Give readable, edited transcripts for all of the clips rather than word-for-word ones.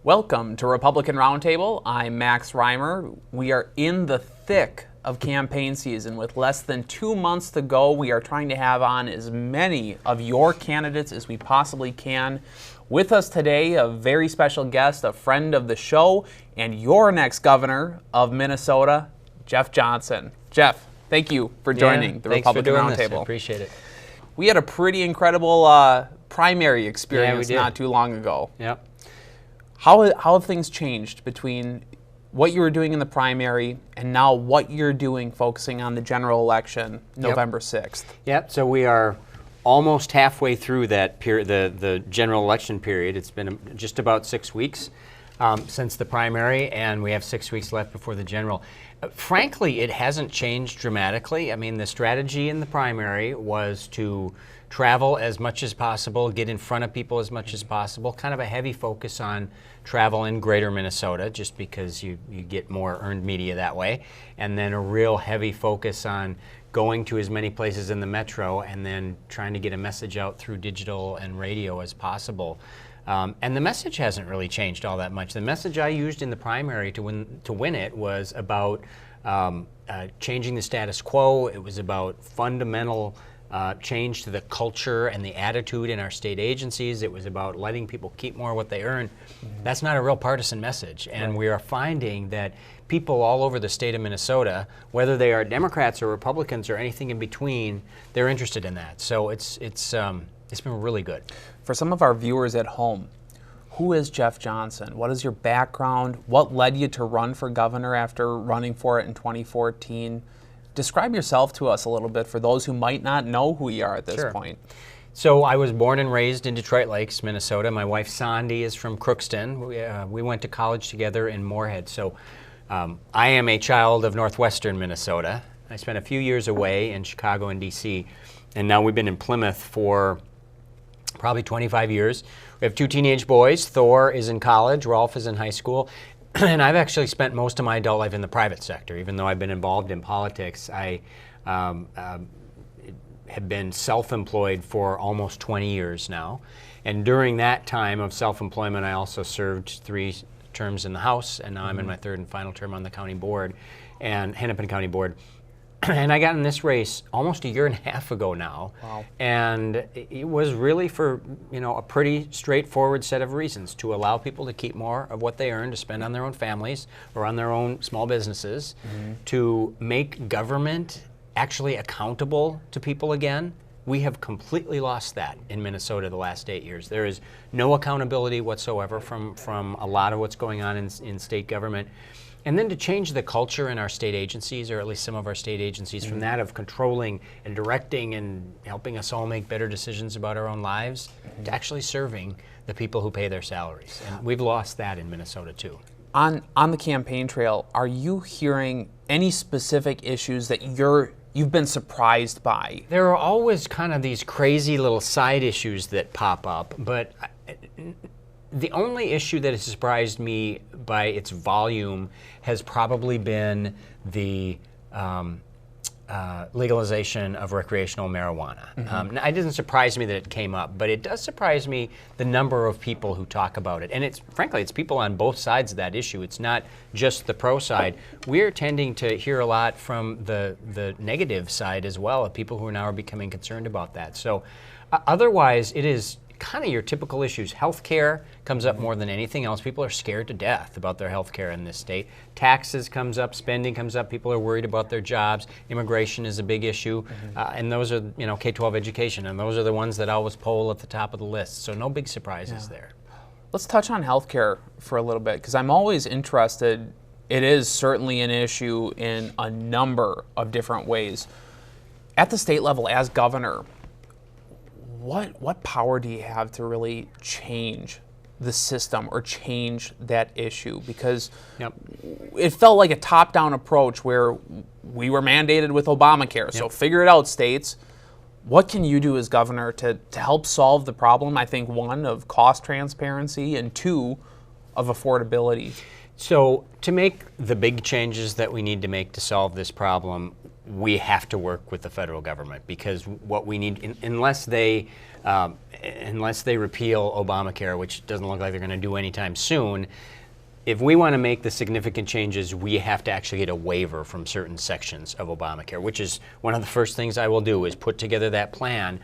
Welcome to Republican Roundtable. I'm Max Reimer. We are in the thick of campaign season. With less than 2 months to go, we are trying to have on as many of your candidates as we possibly can. With us today, a very special guest, a friend of the show, and your next governor of Minnesota, Jeff Johnson. Jeff, thank you for joining the Republican Roundtable. I appreciate it. We had a pretty incredible primary experience not too long ago. Yep. How have things changed between what you were doing in the primary and now what you're doing focusing on the general election November 6th? Yep, so we are almost halfway through that period, the general election period. It's been just about 6 weeks since the primary, and we have 6 weeks left before the general. Frankly, it hasn't changed dramatically. I mean, the strategy in the primary was to travel as much as possible, get in front of people as much as possible, kind of a heavy focus on travel in greater Minnesota, just because you get more earned media that way, and then a real heavy focus on going to as many places in the metro and then trying to get a message out through digital and radio as possible. And the message hasn't really changed all that much. The message I used in the primary to win it was about changing the status quo. It was about fundamental change to the culture and the attitude in our state agencies. It was about letting people keep more of what they earn. That's not a real partisan message, and we are finding that people all over the state of Minnesota, whether they are Democrats or Republicans or anything in between, they're interested in that. So it's been really good. For some of our viewers at home, who is Jeff Johnson? What is your background? What led you to run for governor after running for it in 2014? Describe yourself to us a little bit for those who might not know who you are at this point. So I was born and raised in Detroit Lakes, Minnesota. My wife Sandy is from Crookston. We went to college together in Moorhead. So I am a child of northwestern Minnesota. I spent a few years away in Chicago and DC, and now we've been in Plymouth for probably 25 years. We have 2 teenage boys. Thor is in college, Rolf is in high school. And I've actually spent most of my adult life in the private sector. Even though I've been involved in politics, I have been self-employed for almost 20 years now. And during that time of self-employment, I also served 3 terms in the House, and now I'm in my 3rd and final term on the county board, and Hennepin County Board. And I got in this race almost a year and a half ago now. Wow. And it was really for, a pretty straightforward set of reasons: to allow people to keep more of what they earn to spend on their own families or on their own small businesses, to make government actually accountable to people again. We have completely lost that in Minnesota the last 8 years. There is no accountability whatsoever from a lot of what's going on in state government. And then to change the culture in our state agencies, or at least some of our state agencies, from that of controlling and directing and helping us all make better decisions about our own lives, to actually serving the people who pay their salaries. And we've lost that in Minnesota too. On the campaign trail, are you hearing any specific issues that you've been surprised by? There are always kind of these crazy little side issues that pop up, but the only issue that has surprised me by its volume has probably been the legalization of recreational marijuana. Now, it doesn't surprise me that it came up, but it does surprise me the number of people who talk about it. And frankly, it's people on both sides of that issue. It's not just the pro side. We're tending to hear a lot from the negative side as well, of people who now are becoming concerned about that. So otherwise, it is kind of your typical issues. Healthcare comes up more than anything else. People are scared to death about their healthcare in this state. Taxes comes up, spending comes up. People are worried about their jobs. Immigration is a big issue, and those are K-12 education, and those are the ones that always poll at the top of the list. So no big surprises there. Let's touch on healthcare for a little bit, because I'm always interested. It is certainly an issue in a number of different ways. At the state level, as governor, what power do you have to really change the system or change that issue? Because it felt like a top-down approach where we were mandated with Obamacare. So figure it out, states. What can you do as governor to help solve the problem? I think 1, of cost transparency, and 2, of affordability. So to make the big changes that we need to make to solve this problem, we have to work with the federal government, because what we need, unless they repeal Obamacare, which doesn't look like they're going to do anytime soon, if we want to make the significant changes, we have to actually get a waiver from certain sections of Obamacare, which is one of the first things I will do, is put together that plan,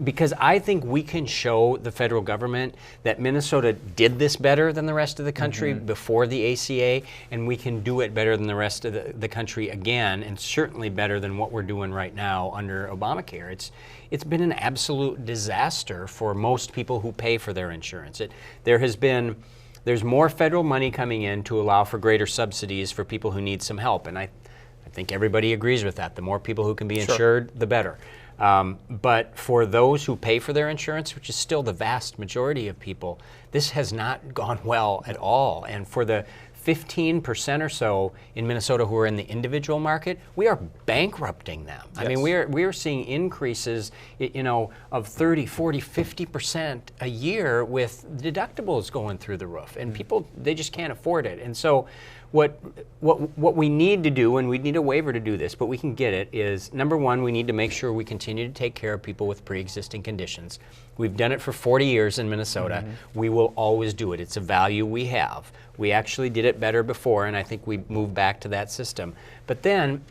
because I think we can show the federal government that Minnesota did this better than the rest of the country before the ACA, and we can do it better than the rest of the country again, and certainly better than what we're doing right now under Obamacare. It's been an absolute disaster for most people who pay for their insurance. There's more federal money coming in to allow for greater subsidies for people who need some help, and I think everybody agrees with that. The more people who can be insured, the better. But for those who pay for their insurance, which is still the vast majority of people, this has not gone well at all. And for the 15% or so in Minnesota who are in the individual market, we are bankrupting them. Yes. I mean, we are seeing increases, of 30, 40, 50% a year, with deductibles going through the roof, and people, they just can't afford it. And so what we need to do, and we need a waiver to do this, but we can get it, is number one, we need to make sure we continue to take care of people with pre-existing conditions. We've done it for 40 years in Minnesota. We will always do it. It's a value we have. We actually did it better before, and I think we moved back to that system. But then,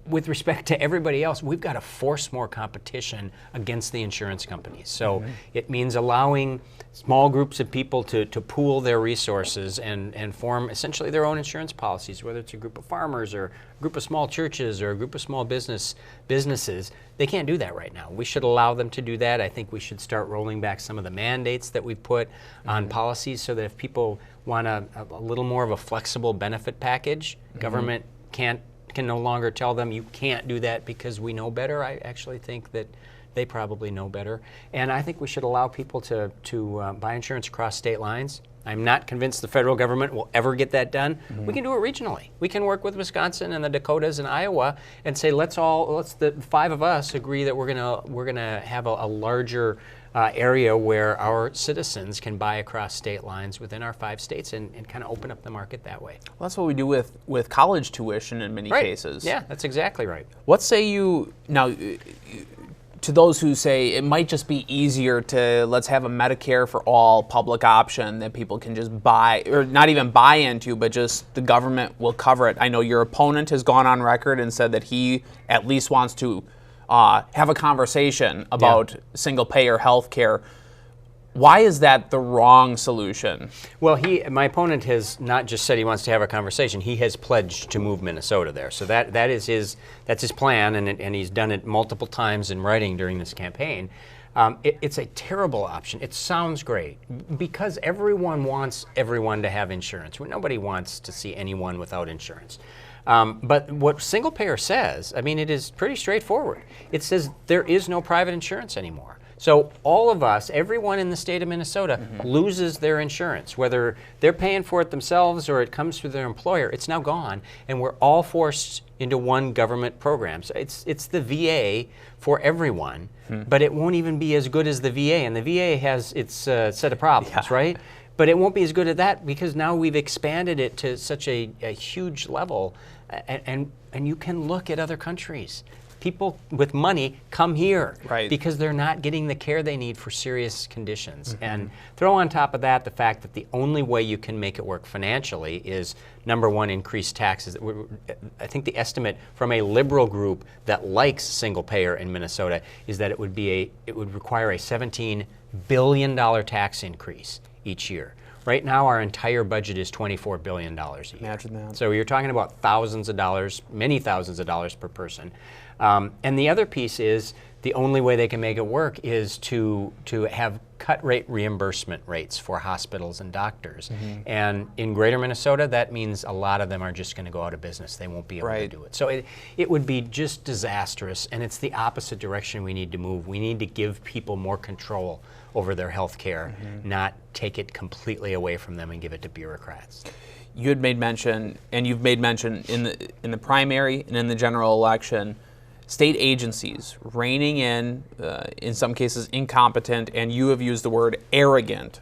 with respect to everybody else, we've got to force more competition against the insurance companies. So it means allowing small groups of people to pool their resources and form essentially their own insurance policies, whether it's a group of farmers or a group of small churches or a group of small businesses. They can't do that right now. We should allow them to do that. I think we should start rolling back some of the mandates that we put on policies, so that if people want a little more of a flexible benefit package, government can no longer tell them you can't do that because we know better. I actually think that they probably know better. And I think we should allow people to buy insurance across state lines. I'm not convinced the federal government will ever get that done. We can do it regionally. We can work with Wisconsin and the Dakotas and Iowa and say, let's the five of us agree that we're gonna have a larger area where our citizens can buy across state lines within our 5 states, and kind of open up the market that way. Well, that's what we do with college tuition in many cases. Yeah, that's exactly right. What say you now to those who say it might just be easier to let's have a Medicare for all public option that people can just buy, or not even buy into, but just the government will cover it? I know your opponent has gone on record and said that he at least wants to have a conversation about single-payer health care. Why is that the wrong solution? Well, my opponent has not just said he wants to have a conversation. He has pledged to move Minnesota there. So that's his plan, and he's done it multiple times in writing during this campaign. It's a terrible option. It sounds great because everyone wants everyone to have insurance. Nobody wants to see anyone without insurance. But what single payer says, I mean, it is pretty straightforward. It says there is no private insurance anymore. So all of us, everyone in the state of Minnesota, loses their insurance. Whether they're paying for it themselves or it comes through their employer, it's now gone, and we're all forced into one government program. So it's the VA for everyone, but it won't even be as good as the VA, and the VA has its set of problems, right? But it won't be as good at that because now we've expanded it to such a huge level, and you can look at other countries. People with money come here because they're not getting the care they need for serious conditions. And throw on top of that the fact that the only way you can make it work financially is, number one, increase taxes. I think the estimate from a liberal group that likes single payer in Minnesota is that it would require a $17 billion tax increase each year. Right now, our entire budget is $24 billion a year. Imagine that. So you're talking about thousands of dollars, many thousands of dollars per person. And the other piece is the only way they can make it work is to have cut rate reimbursement rates for hospitals and doctors. And in greater Minnesota, that means a lot of them are just going to go out of business. They won't be able to do it. So it would be just disastrous, and it's the opposite direction we need to move. We need to give people more control over their health care, not take it completely away from them and give it to bureaucrats. You had made mention, and you've made mention in the primary and in the general election, state agencies reining in some cases incompetent, and you have used the word arrogant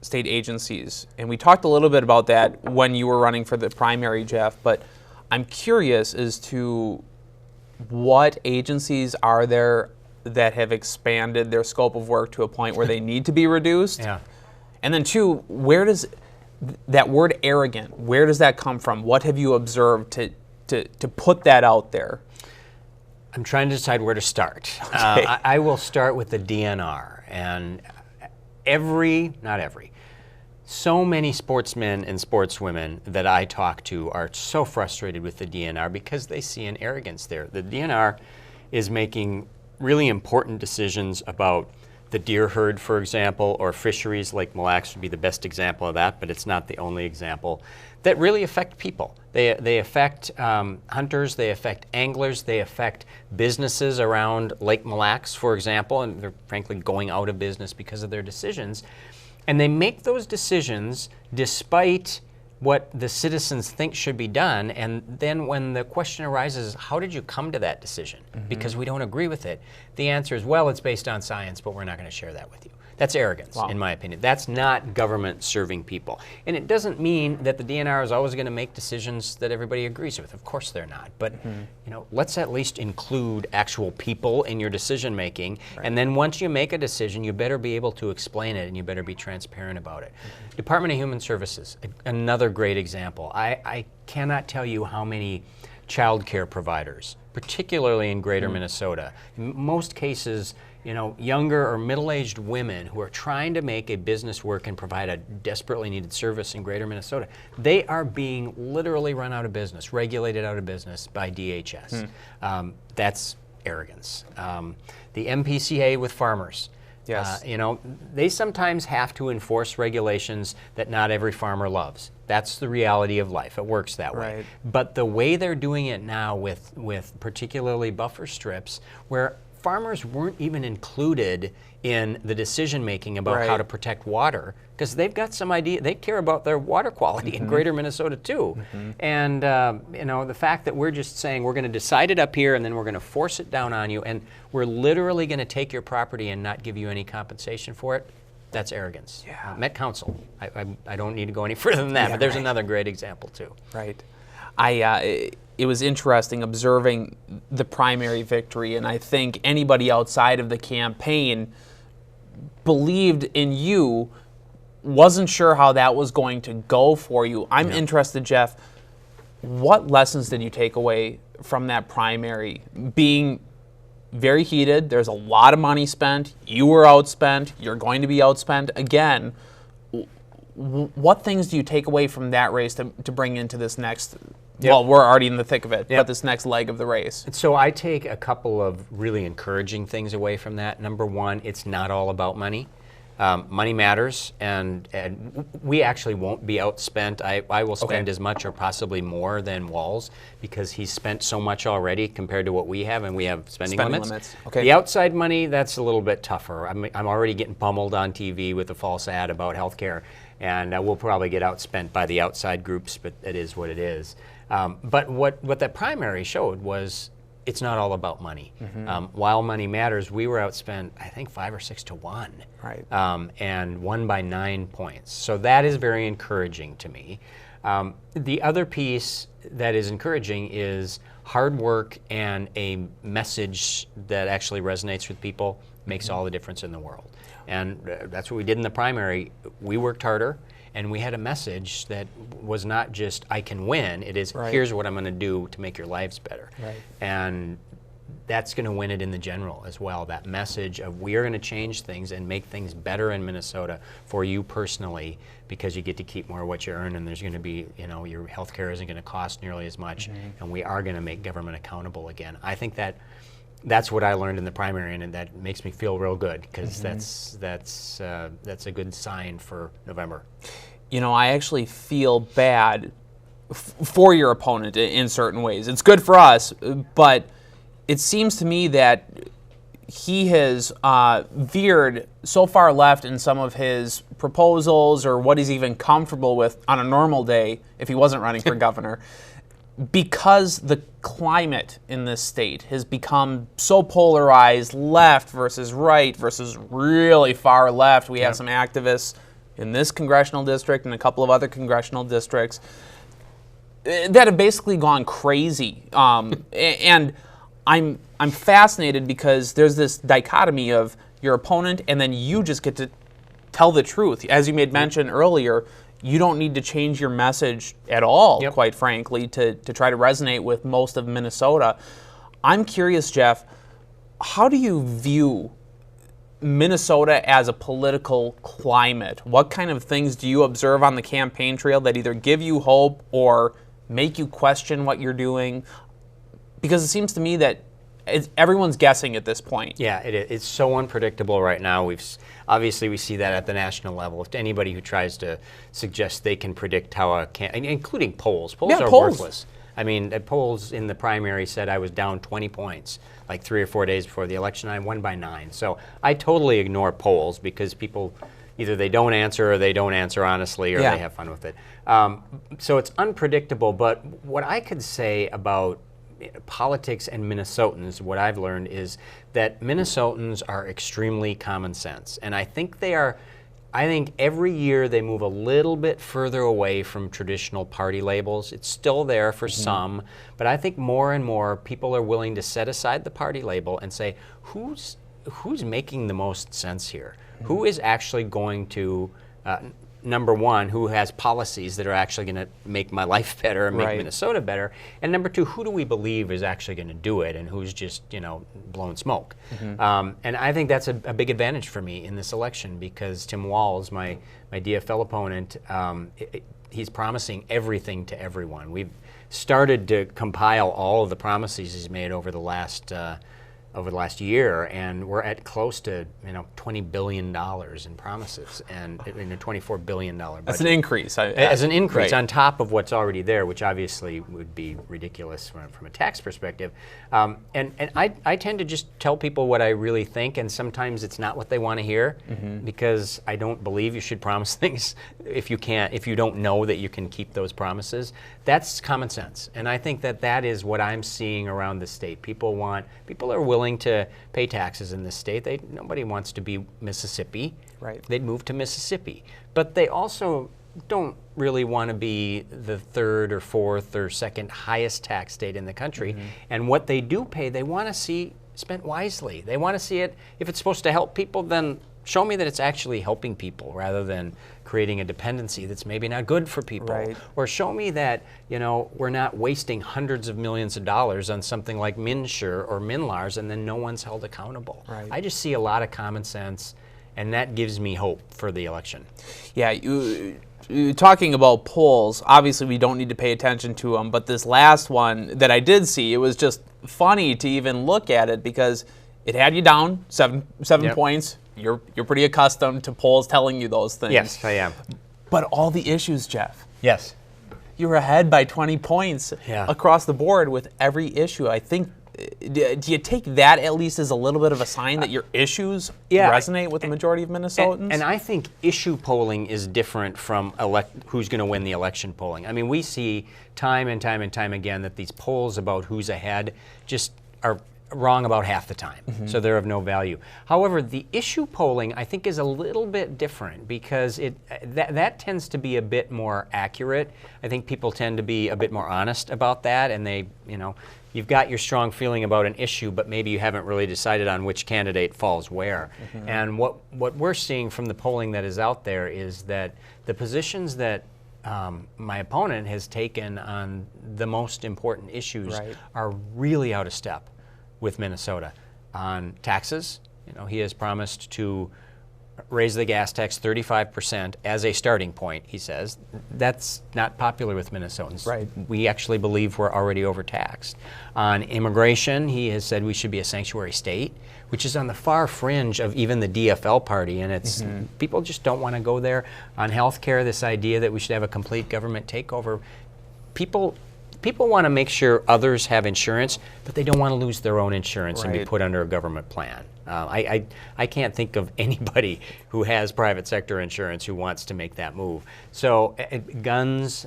state agencies. And we talked a little bit about that when you were running for the primary, Jeff, but I'm curious as to what agencies are there that have expanded their scope of work to a point where they need to be reduced? Yeah. And then two, where does that word arrogant, where does that come from? What have you observed to put that out there? I'm trying to decide where to start. Okay. I will start with the DNR. And not every, so many sportsmen and sportswomen that I talk to are so frustrated with the DNR because they see an arrogance there. The DNR is making really important decisions about the deer herd, for example, or fisheries. Lake Mille Lacs would be the best example of that, but it's not the only example, that really affect people. They affect hunters, they affect anglers, they affect businesses around Lake Mille Lacs, for example, and they're frankly going out of business because of their decisions. And they make those decisions despite what the citizens think should be done, and then when the question arises, how did you come to that decision? Because we don't agree with it, the answer is, well, it's based on science, but we're not going to share that with you. That's arrogance, in my opinion. That's not government serving people. And it doesn't mean that the DNR is always going to make decisions that everybody agrees with. Of course they're not. But let's at least include actual people in your decision making. Right. And then once you make a decision, you better be able to explain it and you better be transparent about it. Department of Human Services, another great example. I cannot tell you how many child care providers, particularly in greater Minnesota, in most cases, younger or middle-aged women who are trying to make a business work and provide a desperately needed service in greater Minnesota, they are being literally run out of business, regulated out of business by DHS. That's arrogance. The MPCA with farmers. Yes. They sometimes have to enforce regulations that not every farmer loves. That's the reality of life. It works that way. Right. But the way they're doing it now with particularly buffer strips, where farmers weren't even included in the decision making about how to protect water, because they've got some idea, they care about their water quality in greater Minnesota too. And the fact that we're just saying we're going to decide it up here and then we're going to force it down on you and we're literally going to take your property and not give you any compensation for it, that's arrogance. Yeah. Met Council. I don't need to go any further than that, but there's another great example too. Right. It was interesting observing the primary victory, and I think anybody outside of the campaign believed in you, wasn't sure how that was going to go for you. I'm interested, Jeff, what lessons did you take away from that primary? Being very heated, there's a lot of money spent, you were outspent, you're going to be outspent again. What things do you take away from that race to bring into this next, well, we're already in the thick of it, but this next leg of the race? So I take a couple of really encouraging things away from that. Number one, it's not all about money. Money matters, and we actually won't be outspent. I will spend as much or possibly more than Walls because he's spent so much already compared to what we have, and we have spending limits. Okay. The outside money, that's a little bit tougher. I'm already getting pummeled on TV with a false ad about healthcare, and we'll probably get outspent by the outside groups, but it is what it is. But what that primary showed was it's not all about money. While money matters, we were outspent, I think, 5 or 6 to 1. Right. And won by 9 points. So that is very encouraging to me. The other piece that is encouraging is hard work and a message that actually resonates with people makes all the difference in the world. And that's what we did in the primary. We worked harder. And we had a message that was not just, I can win, it is, here's what I'm going to do to make your lives better. Right. And that's going to win it in the general as well, that message of we are going to change things and make things better in Minnesota for you personally because you get to keep more of what you earn and there's going to be, your health care isn't going to cost nearly as much and we are going to make government accountable again. I think that's what I learned in the primary, and that makes me feel real good because that's a good sign for November. I actually feel bad for your opponent in certain ways. It's good for us, but it seems to me that he has veered so far left in some of his proposals or what he's even comfortable with on a normal day if he wasn't running for governor. Because the climate in this state has become so polarized, left versus right versus really far left. We have some activists in this congressional district and a couple of other congressional districts that have basically gone crazy. And I'm fascinated because there's this dichotomy of your opponent and then you just get to tell the truth. As you made mention earlier, you don't need to change your message at all, quite frankly, to try to resonate with most of Minnesota. I'm curious, Jeff, how do you view Minnesota as a political climate? What kind of things do you observe on the campaign trail that either give you hope or make you question what you're doing? Because it seems to me that everyone's guessing at this point. Yeah, it's so unpredictable right now. Obviously we see that at the national level. If anybody who tries to suggest they can predict how including polls are worthless. I mean, polls in the primary said I was down 20 points like 3 or 4 days before the election. I won by 9. So I totally ignore polls because people either they don't answer or they don't answer honestly or they have fun with it. So it's unpredictable. But what I could say about politics and Minnesotans, what I've learned is that Minnesotans are extremely common sense. And I think I think every year they move a little bit further away from traditional party labels. It's still there for some, but I think more and more people are willing to set aside the party label and say, who's making the most sense here? Who is actually going to number one, who has policies that are actually going to make my life better and make Minnesota better, and number two, who do we believe is actually going to do it and who's just, blowing smoke. And I think that's a big advantage for me in this election because Tim Walz, my DFL opponent, he's promising everything to everyone. We've started to compile all of the promises he's made over the last year, and we're at close to $20 billion in promises and in a $24 billion budget. That's an increase. As an increase on top of what's already there, which obviously would be ridiculous from a tax perspective. And I tend to just tell people what I really think, and sometimes it's not what they want to hear because I don't believe you should promise things if you don't know that you can keep those promises. That's common sense, and I think that is what I'm seeing around the state. People are willing to pay taxes in this state. Nobody wants to be Mississippi. Right. They'd move to Mississippi. But they also don't really want to be the third or fourth or second highest tax state in the country. And what they do pay, they want to see spent wisely. They want to see it, if it's supposed to help people, then show me that it's actually helping people rather than creating a dependency that's maybe not good for people. Right. Or show me that, we're not wasting hundreds of millions of dollars on something like MNsure or MNLARS and then no one's held accountable. Right. I just see a lot of common sense, and that gives me hope for the election. Yeah, you talking about polls, obviously we don't need to pay attention to them, but this last one that I did see, it was just funny to even look at it because it had you down 7 points. You're pretty accustomed to polls telling you those things. Yes, I am. But all the issues, Jeff. Yes. You were ahead by 20 points across the board with every issue. I think, do you take that at least as a little bit of a sign that your issues resonate with the majority of Minnesotans? And I think issue polling is different from who's going to win the election polling. I mean, we see time and time and time again that these polls about who's ahead just are wrong about half the time, so they're of no value. However, the issue polling I think is a little bit different because that tends to be a bit more accurate. I think people tend to be a bit more honest about that, and you've got your strong feeling about an issue, but maybe you haven't really decided on which candidate falls where. And what we're seeing from the polling that is out there is that the positions that my opponent has taken on the most important issues are really out of step with Minnesota. On taxes, he has promised to raise the gas tax 35% as a starting point, he says. That's not popular with Minnesotans. Right. We actually believe we're already overtaxed. On immigration, he has said we should be a sanctuary state, which is on the far fringe of even the DFL party, and it's people just don't want to go there. On health care, this idea that we should have a complete government takeover, people want to make sure others have insurance, but they don't want to lose their own insurance and be put under a government plan. I can't think of anybody who has private sector insurance who wants to make that move. So guns,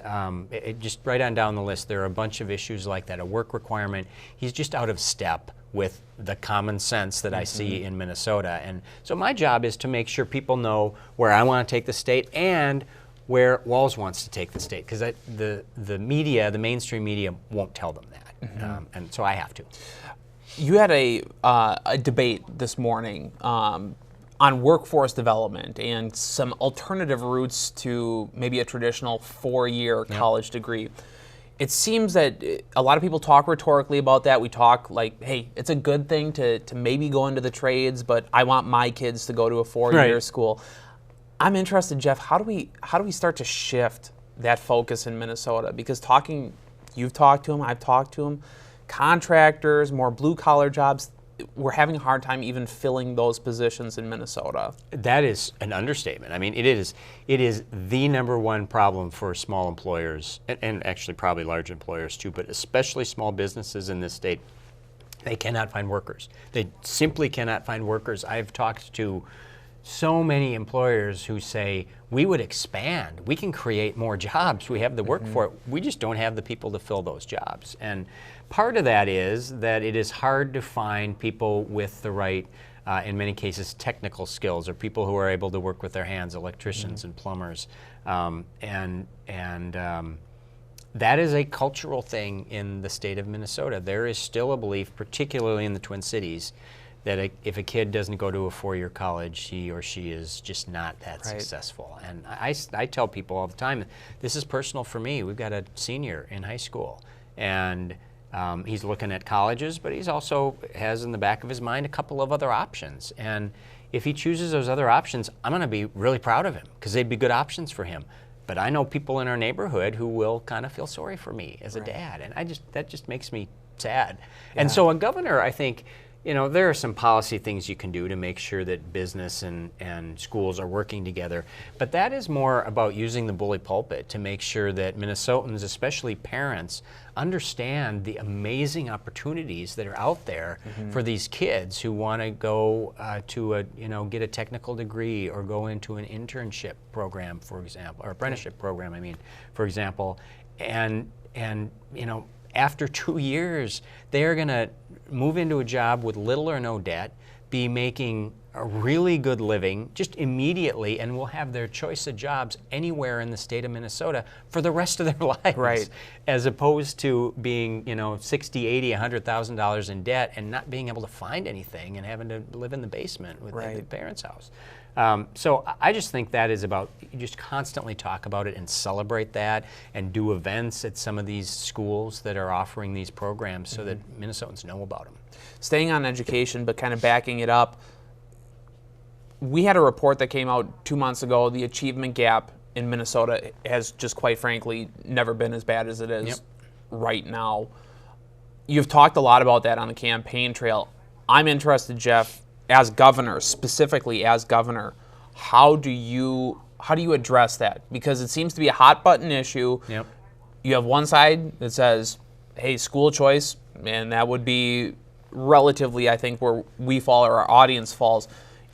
just right on down the list, there are a bunch of issues like that, a work requirement. He's just out of step with the common sense that I see in Minnesota. And so my job is to make sure people know where I want to take the state and where Walz wants to take the state, because the media, the mainstream media, won't tell them that, and so I have to. You had a debate this morning on workforce development and some alternative routes to maybe a traditional 4-year college degree. It seems that a lot of people talk rhetorically about that. We talk like, hey, it's a good thing to maybe go into the trades, but I want my kids to go to a 4-year school. I'm interested, Jeff, how do we start to shift that focus in Minnesota? Because you've talked to them, I've talked to them, contractors, more blue-collar jobs, we're having a hard time even filling those positions in Minnesota. That is an understatement. I mean, it is the number one problem for small employers, and actually probably large employers too, but especially small businesses in this state. They cannot find workers. They simply cannot find workers. I've talked to so many employers who say, we would expand, we can create more jobs, we have the work for it, we just don't have the people to fill those jobs. And part of that is that it is hard to find people with the right, in many cases, technical skills, or people who are able to work with their hands, electricians and plumbers. That is a cultural thing in the state of Minnesota. There is still a belief, particularly in the Twin Cities, that if a kid doesn't go to a 4-year college, he or she is just not that successful. And I tell people all the time, this is personal for me. We've got a senior in high school, and he's looking at colleges, but he's also has in the back of his mind a couple of other options. And if he chooses those other options, I'm going to be really proud of him because they'd be good options for him. But I know people in our neighborhood who will kind of feel sorry for me as a dad, and that just makes me sad. And so a governor, I think, there are some policy things you can do to make sure that business and schools are working together. But that is more about using the bully pulpit to make sure that Minnesotans, especially parents, understand the amazing opportunities that are out there for these kids who want to go get a technical degree or go into an internship program, for example, or apprenticeship program, for example. And after 2 years, they're going to move into a job with little or no debt, be making a really good living just immediately, and will have their choice of jobs anywhere in the state of Minnesota for the rest of their lives, as opposed to being, $60,000, $80,000, $100,000 in debt and not being able to find anything and having to live in the basement with the parents' house. So I just think that is about, you just constantly talk about it and celebrate that and do events at some of these schools that are offering these programs so that Minnesotans know about them. Staying on education, but kind of backing it up, we had a report that came out 2 months ago. The achievement gap in Minnesota has just, quite frankly, never been as bad as it is right now. You've talked a lot about that on the campaign trail. I'm interested, Jeff, as governor, specifically as governor, how do you address that? Because it seems to be a hot button issue. You have one side that says, hey, school choice, and that would be relatively, I think, where we fall or our audience falls.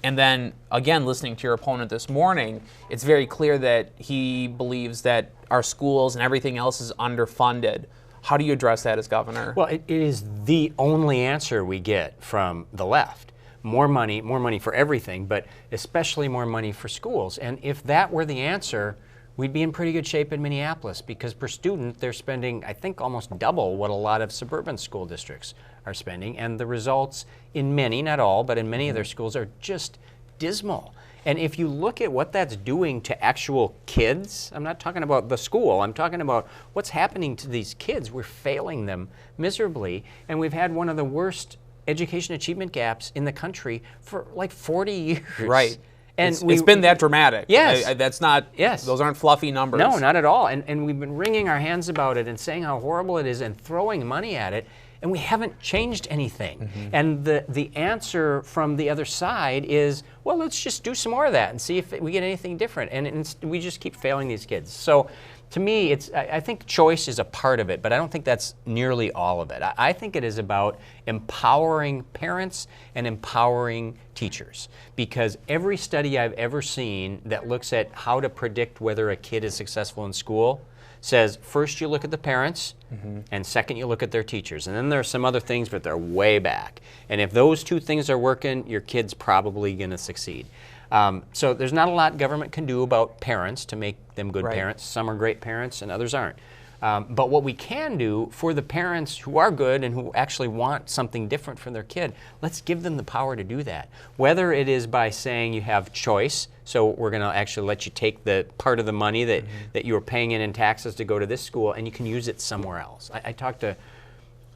And then, again, listening to your opponent this morning, it's very clear that he believes that our schools and everything else is underfunded. How do you address that as governor? Well, it is the only answer we get from the left. More money for everything, but especially more money for schools. And if that were the answer, we'd be in pretty good shape in Minneapolis, because per student, they're spending, I think, almost double what a lot of suburban school districts are spending. And the results in many, not all, but in many of their schools are just dismal. And if you look at what that's doing to actual kids, I'm not talking about the school, I'm talking about what's happening to these kids. We're failing them miserably, and we've had one of the worst education achievement gaps in the country for like 40 years. And it's been that dramatic. Yes. Those aren't fluffy numbers. No, not at all. And we've been wringing our hands about it and saying how horrible it is and throwing money at it, and we haven't changed anything. And the answer from the other side is, well, let's just do some more of that and see if we get anything different. And we just keep failing these kids. So to me, I think choice is a part of it, but I don't think that's nearly all of it. I think it is about empowering parents and empowering teachers, because every study I've ever seen that looks at how to predict whether a kid is successful in school says, first you look at the parents, and second you look at their teachers. And then there are some other things, but they're way back. And if those two things are working, your kid's probably going to succeed. So there's not a lot government can do about parents to make them good parents. Some are great parents and others aren't. But what we can do for the parents who are good and who actually want something different for their kid, let's give them the power to do that. Whether it is by saying you have choice, so we're going to actually let you take the part of the money that, that you were paying in taxes to go to this school, and you can use it somewhere else. I talked to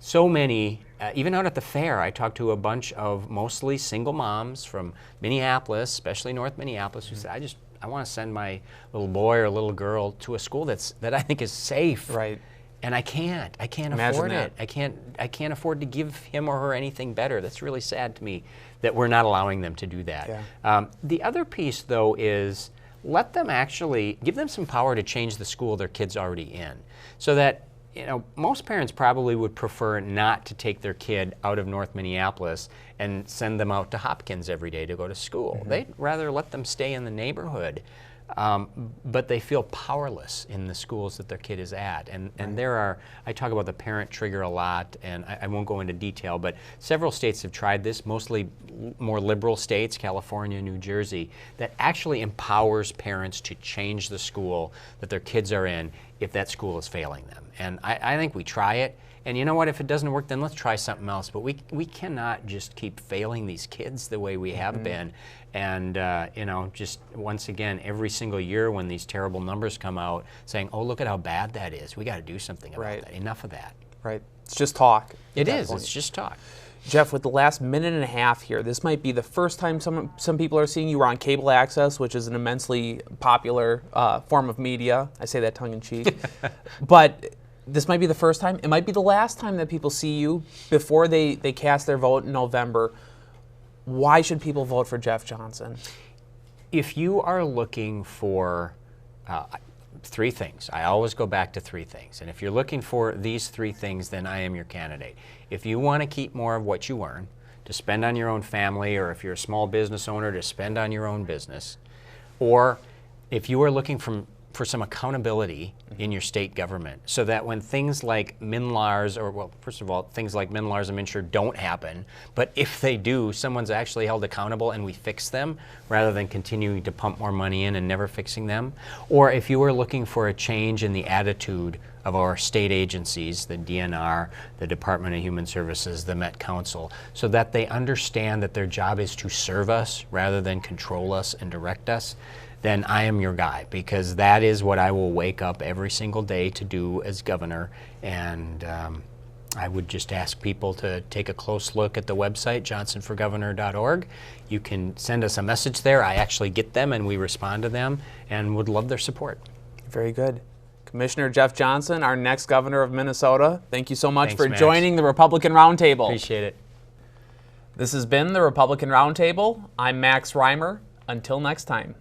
so many, even out at the fair, I talked to a bunch of mostly single moms from Minneapolis, especially North Minneapolis, who said, I want to send my little boy or little girl to a school that I think is safe. Right. And I can't Imagine afford that. it. I can't afford to give him or her anything better. That's really sad to me that we're not allowing them to do that. Yeah. The other piece, though, is let them actually give them some power to change the school their kid's already in, so that, you know, most parents probably would prefer not to take their kid out of North Minneapolis and send them out to Hopkins every day to go to school. They'd rather let them stay in the neighborhood. But they feel powerless in the schools that their kid is at. And there are, I talk about the parent trigger a lot, and I won't go into detail, but several states have tried this, mostly more liberal states, California, New Jersey, that actually empowers parents to change the school that their kids are in if that school is failing them. And I think we try it. And you know what, if it doesn't work, then let's try something else. But we cannot just keep failing these kids the way we have been. And, you know, just once again, every single year when these terrible numbers come out saying, oh, look at how bad that is. We got to do something about that. Enough of that. Right. It's just talk. It is. It's just talk. Jeff, with the last minute and a half here, this might be the first time some people are seeing you. We're on cable access, which is an immensely popular form of media. I say that tongue in cheek. But this might be the first time. It might be the last time that people see you before they cast their vote in November. Why should people vote for Jeff Johnson? If you are looking for three things, I always go back to three things. And if you're looking for these three things, then I am your candidate. If you want to keep more of what you earn to spend on your own family, or if you're a small business owner to spend on your own business, or if you are looking for some accountability in your state government, so that when things like MNLARS, or, well, first of all, things like MNLARS, I'm sure, don't happen, but if they do, someone's actually held accountable and we fix them rather than continuing to pump more money in and never fixing them. Or if you are looking for a change in the attitude of our state agencies, the DNR, the Department of Human Services, the Met Council, so that they understand that their job is to serve us rather than control us and direct us, then I am your guy, because that is what I will wake up every single day to do as governor. And I would just ask people to take a close look at the website, johnsonforgovernor.org. You can send us a message there. I actually get them and we respond to them, and would love their support. Very good. Commissioner Jeff Johnson, our next governor of Minnesota, thank you so much for Max. joining the Republican Roundtable. Appreciate it. This has been the Republican Roundtable. I'm Max Reimer. Until next time.